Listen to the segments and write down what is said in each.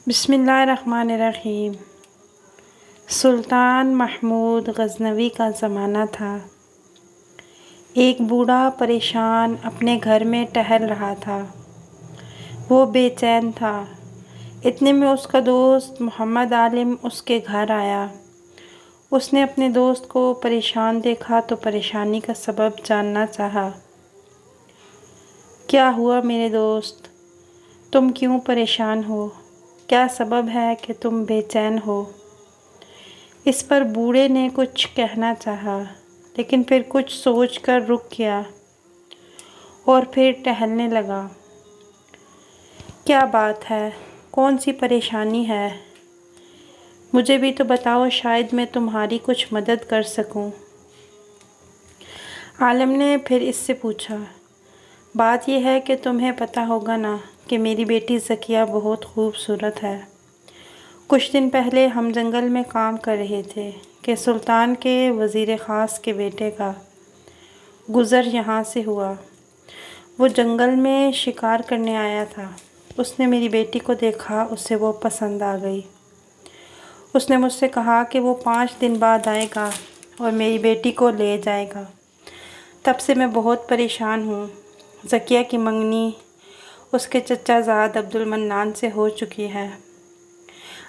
بسم اللہ الرحمن الرحیم۔ سلطان محمود غزنوی کا زمانہ تھا۔ ایک بوڑھا پریشان اپنے گھر میں ٹہل رہا تھا۔ وہ بے چین تھا۔ اتنے میں اس کا دوست محمد عالم اس کے گھر آیا۔ اس نے اپنے دوست کو پریشان دیکھا تو پریشانی کا سبب جاننا چاہا۔ کیا ہوا میرے دوست؟ تم کیوں پریشان ہو؟ کیا سبب ہے کہ تم بے چین ہو؟ اس پر بوڑھے نے کچھ کہنا چاہا، لیکن پھر کچھ سوچ کر رک گیا اور پھر ٹہلنے لگا۔ کیا بات ہے؟ کون سی پریشانی ہے؟ مجھے بھی تو بتاؤ، شاید میں تمہاری کچھ مدد کر سکوں۔ عالم نے پھر اس سے پوچھا، بات یہ ہے کہ تمہیں پتہ ہوگا نا کہ میری بیٹی ذکیہ بہت خوبصورت ہے۔ کچھ دن پہلے ہم جنگل میں کام کر رہے تھے کہ سلطان کے وزیر خاص کے بیٹے کا گزر یہاں سے ہوا۔ وہ جنگل میں شکار کرنے آیا تھا۔ اس نے میری بیٹی کو دیکھا، اسے وہ پسند آ گئی۔ اس نے مجھ سے کہا کہ وہ 5 دن بعد آئے گا اور میری بیٹی کو لے جائے گا۔ تب سے میں بہت پریشان ہوں۔ ذکیہ کی منگنی اس کے چچا زاد عبدالمنان سے ہو چکی ہے۔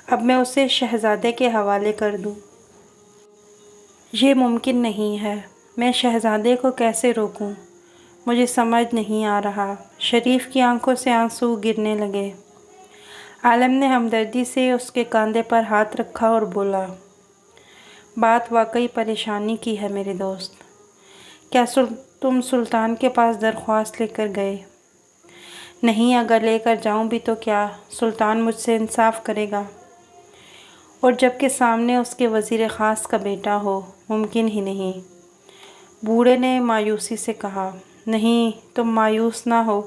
اب میں اسے شہزادے کے حوالے کر دوں؟ یہ ممکن نہیں ہے۔ میں شہزادے کو کیسے روکوں؟ مجھے سمجھ نہیں آ رہا۔ شریف کی آنکھوں سے آنسو گرنے لگے۔ عالم نے ہمدردی سے اس کے کاندھے پر ہاتھ رکھا اور بولا، بات واقعی پریشانی کی ہے میرے دوست۔ کیا تم سلطان کے پاس درخواست لے کر گئے؟ نہیں، اگر لے کر جاؤں بھی تو کیا سلطان مجھ سے انصاف کرے گا؟ اور جب کہ سامنے اس کے وزیر خاص کا بیٹا ہو، ممکن ہی نہیں۔ بوڑھے نے مایوسی سے کہا، نہیں، تم مایوس نہ ہو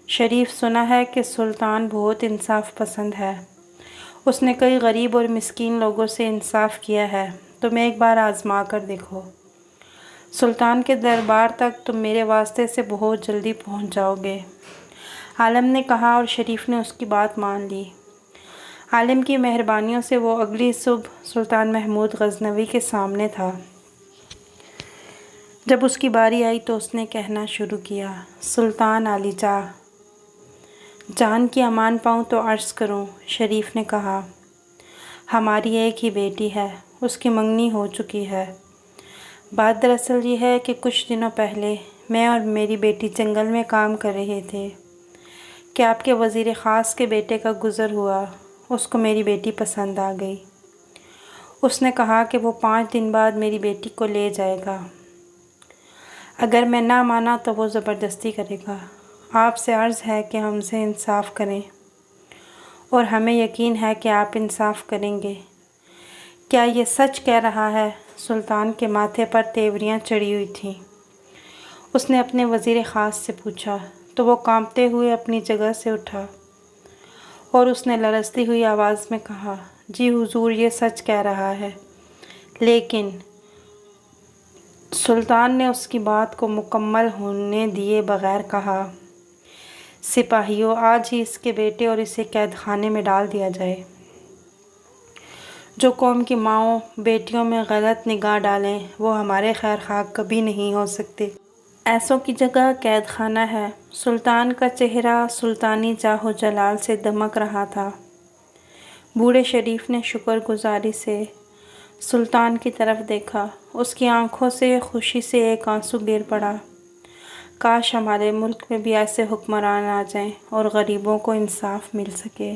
شریف۔ سنا ہے کہ سلطان بہت انصاف پسند ہے۔ اس نے کئی غریب اور مسکین لوگوں سے انصاف کیا ہے۔ تم ایک بار آزما کر دیکھو۔ سلطان کے دربار تک تم میرے واسطے سے بہت جلدی پہنچ جاؤ گے۔ عالم نے کہا اور شریف نے اس کی بات مان لی۔ عالم کی مہربانیوں سے وہ اگلی صبح سلطان محمود غزنوی کے سامنے تھا۔ جب اس کی باری آئی تو اس نے کہنا شروع کیا، سلطان عالی جاں، جان کی امان پاؤں تو عرض کروں۔ شریف نے کہا، ہماری ایک ہی بیٹی ہے، اس کی منگنی ہو چکی ہے۔ بات دراصل یہ ہے کہ کچھ دنوں پہلے میں اور میری بیٹی جنگل میں کام کر رہے تھے کہ آپ کے وزیر خاص کے بیٹے کا گزر ہوا۔ اس کو میری بیٹی پسند آ گئی۔ اس نے کہا کہ وہ 5 دن بعد میری بیٹی کو لے جائے گا۔ اگر میں نہ مانا تو وہ زبردستی کرے گا۔ آپ سے عرض ہے کہ ہم سے انصاف کریں، اور ہمیں یقین ہے کہ آپ انصاف کریں گے۔ کیا یہ سچ کہہ رہا ہے؟ سلطان کے ماتھے پر تیوریاں چڑھی ہوئی تھیں۔ اس نے اپنے وزیر خاص سے پوچھا تو وہ کانپتے ہوئے اپنی جگہ سے اٹھا اور اس نے لرزتی ہوئی آواز میں کہا، جی حضور، یہ سچ کہہ رہا ہے۔ لیکن سلطان نے اس کی بات کو مکمل ہونے دیے بغیر کہا، سپاہیوں، آج ہی اس کے بیٹے اور اسے قید خانے میں ڈال دیا جائے۔ جو قوم کی ماؤں بیٹیوں میں غلط نگاہ ڈالیں وہ ہمارے خیر خواہ کبھی نہیں ہو سکتے۔ ایسوں کی جگہ قید خانہ ہے۔ سلطان کا چہرہ سلطانی جاہ و جلال سے دمک رہا تھا۔ بوڑھے شریف نے شکر گزاری سے سلطان کی طرف دیکھا۔ اس کی آنکھوں سے خوشی سے ایک آنسو گر پڑا۔ کاش ہمارے ملک میں بھی ایسے حکمران آ جائیں اور غریبوں کو انصاف مل سکے۔